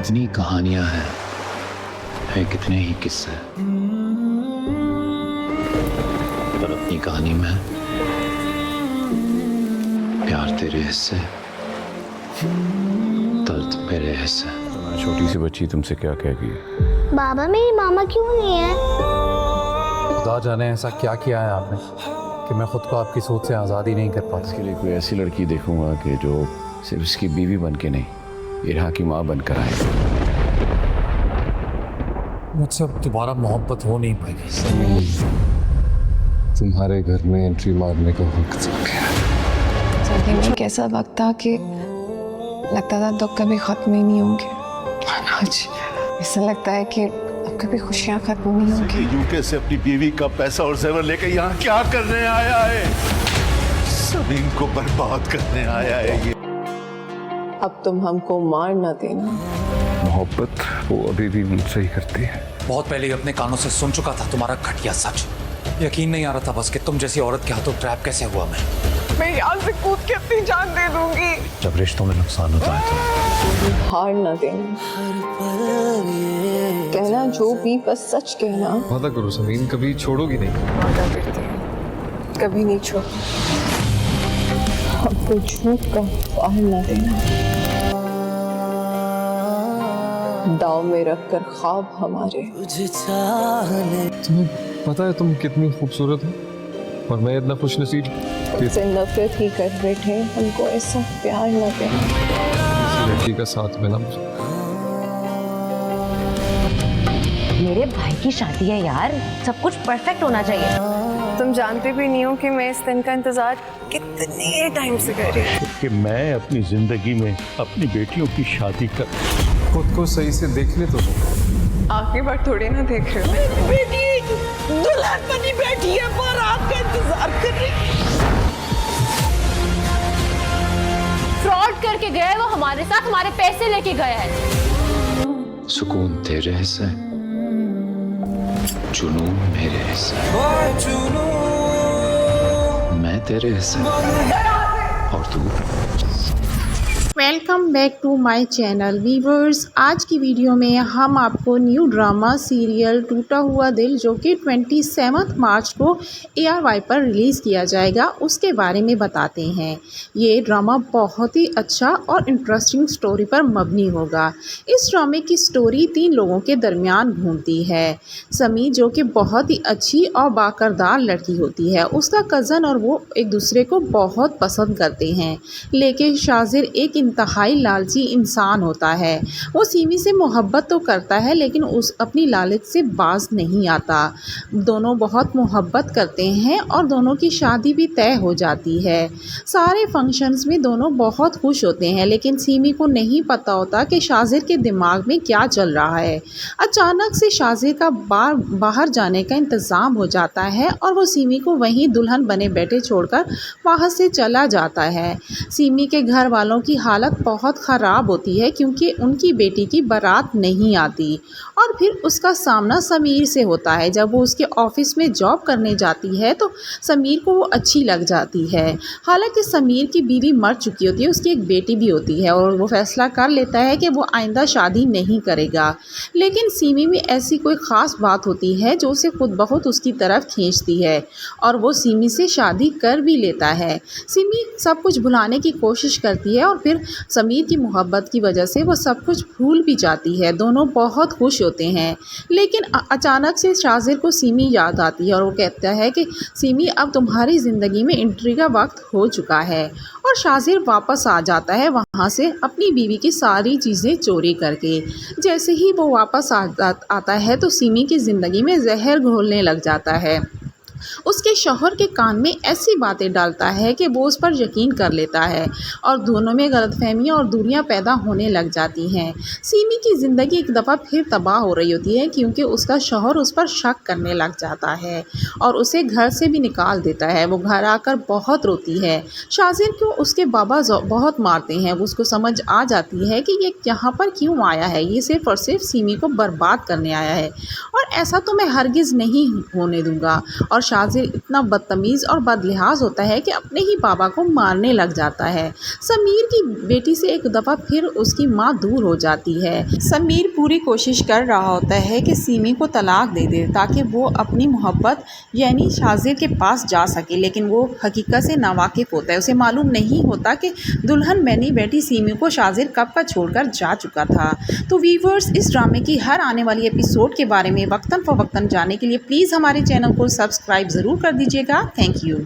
कितनी कहानियां हैं, कितने ही किस्से, पर अपनी कहानी में प्यार तेरे हिस्से, दर्द मेरे हिस्से। छोटी सी बच्ची तुमसे क्या कहेगी? बाबा मेरी मामा क्यों नहीं है? खुदा जाने ऐसा क्या किया है आपने कि मैं खुद को आपकी सोच से आज़ाद ही नहीं कर पाता। इसके लिए कोई ऐसी लड़की देखूंगा कि जो सिर्फ इसकी बीवी बन के नहीं, इरहा की माँ बनकर आए। मुझसे अब दोबारा मोहब्बत हो नहीं पाएगी। तुम्हारे घर में एंट्री मारने का वक्त आ गया। जिंदगी में एक ऐसा वक्त था कि लगता था दुख कभी खत्म ही नहीं होंगे। आज ऐसा लगता है कि अब कभी खुशियाँ खत्म नहीं होंगी। यूके से अपनी बीवी का पैसा और जेवर लेकर यहाँ क्या करने आया है? जमीन को बर्बाद करने आया है ये। अब तुम हमको मार ना देना। मोहब्बत वो अभी भी मुझसे ही करती है। बहुत पहले ही अपने कानों से सुन चुका था तुम्हारा घटिया सच। यकीन नहीं आ रहा था बस कि तुम जैसी औरत के हाथों ट्रैप कैसे हुआ मैं यहाँ से कूद के अपनी जान दे दूंगी। जब रिश्तों में नुकसान होता है तो हार ना देना, कहना जो भी बस सच कहना। वादा करो समीन, कभी छोड़ोगी नहीं। वादा करती हूँ कभी नहीं छोड़ूंगी। हमको झूठ का हार ना देना, दाव में रखकर ख्वाब हमारे। तुम्हें पता है तुम कितनी खूबसूरत हो और मैं इतना खुश नसीब से नफरत ही कर बैठे, हमको ऐसा प्यार न देना। लड़की का साथ मिला मुझे। मेरे भाई की शादी है यार, सब कुछ परफेक्ट होना चाहिए। तुम जानते भी नहीं हो कि मैं इस दिन का इंतजार कितने टाइम से कर रही हूँ। कि मैं अपनी जिंदगी में अपनी बेटियों की शादी कर। खुद को सही से देखने तो आखिरी बार थोड़ी ना देख रहे हो। बेटी दुल्हन बनी बैठी है, बारात का इंतजार कर रही। फ्रॉड करके गया है वो हमारे साथ, हमारे पैसे लेके गया है। सुकून तेरे हिस्से, जुनून मेरे हिस्से, मैं तेरे हिस्से और तू। Welcome back to my channel viewers. आज की वीडियो में हम आपको न्यू ड्रामा सीरियल टूटा हुआ दिल जो कि 27 मार्च को ARY पर रिलीज़ किया जाएगा उसके बारे में बताते हैं। ये ड्रामा बहुत ही अच्छा और इंटरेस्टिंग स्टोरी पर मबनी होगा। इस ड्रामे की स्टोरी 3 लोगों के दरमियान घूमती है। समी जो कि बहुत ही अच्छी और बाकरदार लड़की होती है, उसका कज़न और वो एक दूसरे को बहुत पसंद करते हैं, लेकिन शाजिर एक इंतहाई लालची इंसान होता है। वो सीमी से मोहब्बत तो करता है लेकिन उस अपनी लालच से बाज नहीं आता। दोनों बहुत मोहब्बत करते हैं और दोनों की शादी भी तय हो जाती है। सारे फंक्शंस में दोनों बहुत खुश होते हैं, लेकिन सीमी को नहीं पता होता कि शाजिर के दिमाग में क्या चल रहा है। अचानक से शाजिर का बाहर जाने का इंतज़ाम हो जाता है और वो सीमी को वहीं दुल्हन बने बैठे छोड़कर वहाँ से चला जाता है। सीमी के घर वालों की हालत बहुत ख़राब होती है क्योंकि उनकी बेटी की बारात नहीं आती। और फिर उसका सामना समीर से होता है। जब वो उसके ऑफिस में जॉब करने जाती है तो समीर को वो अच्छी लग जाती है। हालांकि समीर की बीवी मर चुकी होती है, उसकी एक बेटी भी होती है और वो फैसला कर लेता है कि वो आइंदा शादी नहीं करेगा। लेकिन सीमी में ऐसी कोई ख़ास बात होती है जो उसे खुद बहुत उसकी तरफ खींचती है और वो सीमी से शादी कर भी लेता है। सीमी सब कुछ भुलाने की कोशिश करती है और फिर समीर की मोहब्बत की वजह से वो सब कुछ भूल भी जाती है। दोनों बहुत खुश होते हैं, लेकिन अचानक से शाजिर को सीमी याद आती है और वो कहता है कि सीमी अब तुम्हारी ज़िंदगी में एंट्री का वक्त हो चुका है। और शाजिर वापस आ जाता है वहाँ से अपनी बीवी की सारी चीज़ें चोरी करके। जैसे ही वो वापस आता है तो सीमी की ज़िंदगी में जहर घोलने लग जाता है। उसके शौहर के कान में ऐसी बातें डालता है कि वो उस पर यकीन कर लेता है और दोनों में गलतफहमियां और दूरियां पैदा होने लग जाती हैं। सीमी की ज़िंदगी एक दफ़ा फिर तबाह हो रही होती है क्योंकि उसका शौहर उस पर शक करने लग जाता है और उसे घर से भी निकाल देता है। वो घर आकर बहुत रोती है। शाजिर को उसके बाबा बहुत मारते हैं। उसको समझ आ जाती है कि ये यहाँ पर क्यों आया है, ये सिर्फ़ और सिर्फ सीमी को बर्बाद करने आया है और ऐसा तो मैं हरगिज़ नहीं होने दूँगा। और शाजिर इतना बदतमीज़ और बदलिहाज होता है कि अपने ही बाबा को मारने लग जाता है। समीर की बेटी से एक दफ़ा फिर उसकी माँ दूर हो जाती है। समीर पूरी कोशिश कर रहा होता है कि सीमी को तलाक दे दे ताकि वो अपनी मोहब्बत यानी शाजिर के पास जा सके, लेकिन वो हकीकत से नावाकिफ़ होता है। उसे मालूम नहीं होता कि दुल्हन बनी बेटी सीमी को शाजिर कब का छोड़कर जा चुका था। तो व्यूअर्स, इस ड्रामे की हर आने वाली एपिसोड के बारे में वक्तन फ़वक्तन जानने के लिए प्लीज़ हमारे चैनल को सब्सक्राइब ज़रूर कर दीजिएगा। Thank you.